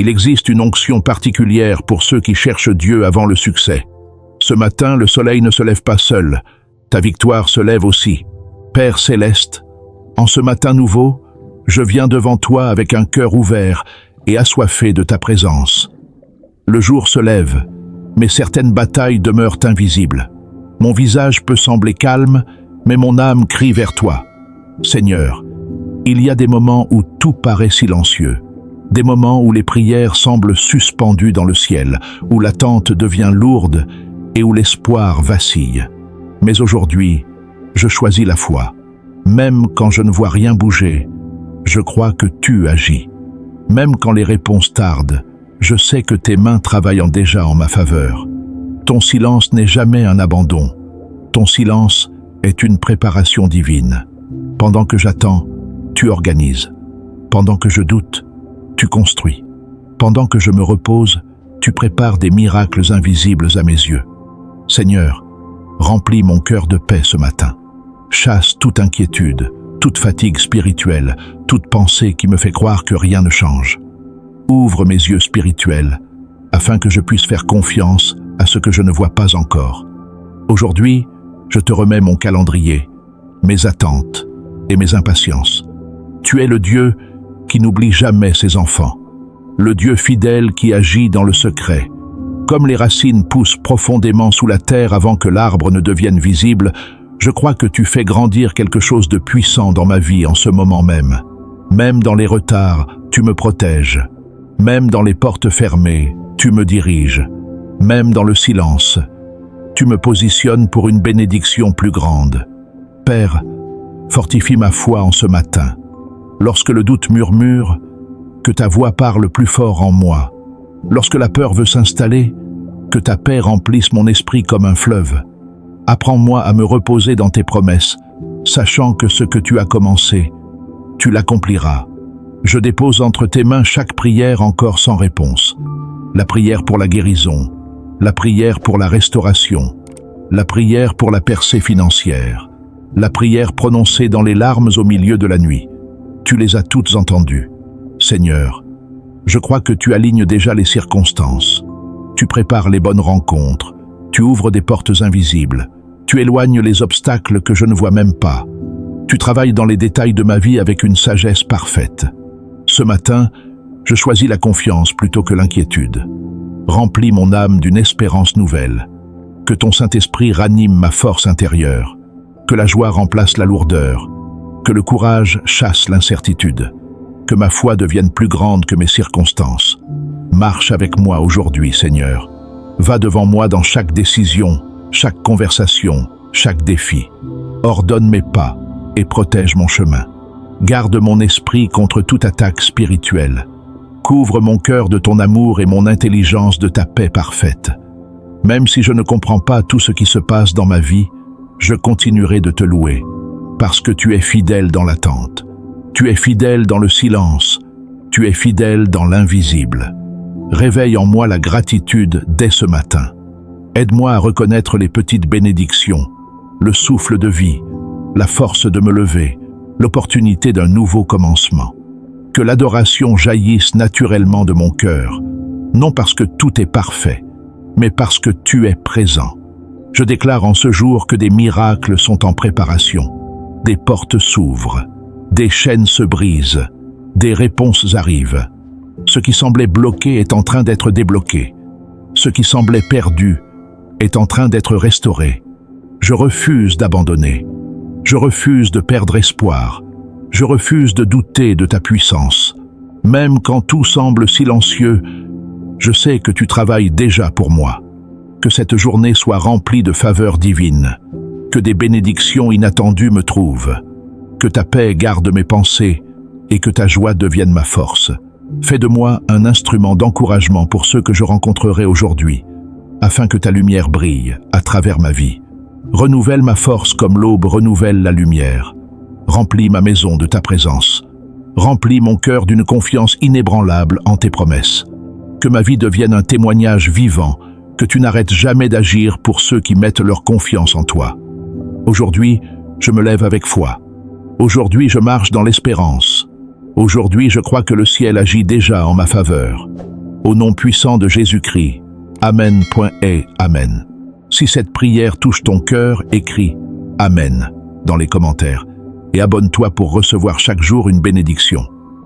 Il existe une onction particulière pour ceux qui cherchent Dieu avant le succès. Ce matin, le soleil ne se lève pas seul. Ta victoire se lève aussi. Père céleste, en ce matin nouveau, je viens devant toi avec un cœur ouvert et assoiffé de ta présence. Le jour se lève, mais certaines batailles demeurent invisibles. Mon visage peut sembler calme, mais mon âme crie vers toi. Seigneur, il y a des moments où tout paraît silencieux, des moments où les prières semblent suspendues dans le ciel, où l'attente devient lourde et où l'espoir vacille. Mais aujourd'hui, je choisis la foi. Même quand je ne vois rien bouger, je crois que tu agis. Même quand les réponses tardent, je sais que tes mains travaillent déjà en ma faveur. Ton silence n'est jamais un abandon. Ton silence est une préparation divine. Pendant que j'attends, tu organises. Pendant que je doute, tu construis. Pendant que je me repose, tu prépares des miracles invisibles à mes yeux. Seigneur, remplis mon cœur de paix ce matin. Chasse toute inquiétude, toute fatigue spirituelle, toute pensée qui me fait croire que rien ne change. Ouvre mes yeux spirituels, afin que je puisse faire confiance à ce que je ne vois pas encore. Aujourd'hui, je te remets mon calendrier, mes attentes et mes impatiences. Tu es le Dieu qui n'oublie jamais ses enfants, le Dieu fidèle qui agit dans le secret. Comme les racines poussent profondément sous la terre avant que l'arbre ne devienne visible, je crois que tu fais grandir quelque chose de puissant dans ma vie en ce moment même. Même dans les retards, tu me protèges. Même dans les portes fermées, tu me diriges. Même dans le silence, tu me positionnes pour une bénédiction plus grande. Père, fortifie ma foi en ce matin. Lorsque le doute murmure, que ta voix parle plus fort en moi. Lorsque la peur veut s'installer, que ta paix remplisse mon esprit comme un fleuve. Apprends-moi à me reposer dans tes promesses, sachant que ce que tu as commencé, tu l'accompliras. Je dépose entre tes mains chaque prière encore sans réponse. La prière pour la guérison, la prière pour la restauration, la prière pour la percée financière, la prière prononcée dans les larmes au milieu de la nuit. Tu les as toutes entendues. Seigneur, je crois que tu alignes déjà les circonstances. Tu prépares les bonnes rencontres, tu ouvres des portes invisibles, tu éloignes les obstacles que je ne vois même pas. Tu travailles dans les détails de ma vie avec une sagesse parfaite. Ce matin, je choisis la confiance plutôt que l'inquiétude. Remplis mon âme d'une espérance nouvelle. Que ton Saint-Esprit ranime ma force intérieure. Que la joie remplace la lourdeur. Que le courage chasse l'incertitude. Que ma foi devienne plus grande que mes circonstances. Marche avec moi aujourd'hui, Seigneur. Va devant moi dans chaque décision, chaque conversation, chaque défi. Ordonne mes pas et protège mon chemin. Garde mon esprit contre toute attaque spirituelle. Couvre mon cœur de ton amour et mon intelligence de ta paix parfaite. Même si je ne comprends pas tout ce qui se passe dans ma vie, je continuerai de te louer, parce que tu es fidèle dans l'attente. Tu es fidèle dans le silence. Tu es fidèle dans l'invisible. Réveille en moi la gratitude dès ce matin. Aide-moi à reconnaître les petites bénédictions, le souffle de vie, la force de me lever, l'opportunité d'un nouveau commencement. Que l'adoration jaillisse naturellement de mon cœur, non parce que tout est parfait, mais parce que tu es présent. Je déclare en ce jour que des miracles sont en préparation, des portes s'ouvrent, des chaînes se brisent, des réponses arrivent. Ce qui semblait bloqué est en train d'être débloqué. Ce qui semblait perdu est en train d'être restauré. Je refuse d'abandonner. Je refuse de perdre espoir. Je refuse de douter de ta puissance. Même quand tout semble silencieux, je sais que tu travailles déjà pour moi. Que cette journée soit remplie de faveurs divines. Que des bénédictions inattendues me trouvent. Que ta paix garde mes pensées et que ta joie devienne ma force. Fais de moi un instrument d'encouragement pour ceux que je rencontrerai aujourd'hui, afin que ta lumière brille à travers ma vie. Renouvelle ma force comme l'aube renouvelle la lumière. Remplis ma maison de ta présence. Remplis mon cœur d'une confiance inébranlable en tes promesses. Que ma vie devienne un témoignage vivant, que tu n'arrêtes jamais d'agir pour ceux qui mettent leur confiance en toi. Aujourd'hui, je me lève avec foi. Aujourd'hui, je marche dans l'espérance. Aujourd'hui, je crois que le ciel agit déjà en ma faveur. Au nom puissant de Jésus-Christ. Amen. Amen. Si cette prière touche ton cœur, écris Amen dans les commentaires et abonne-toi pour recevoir chaque jour une bénédiction.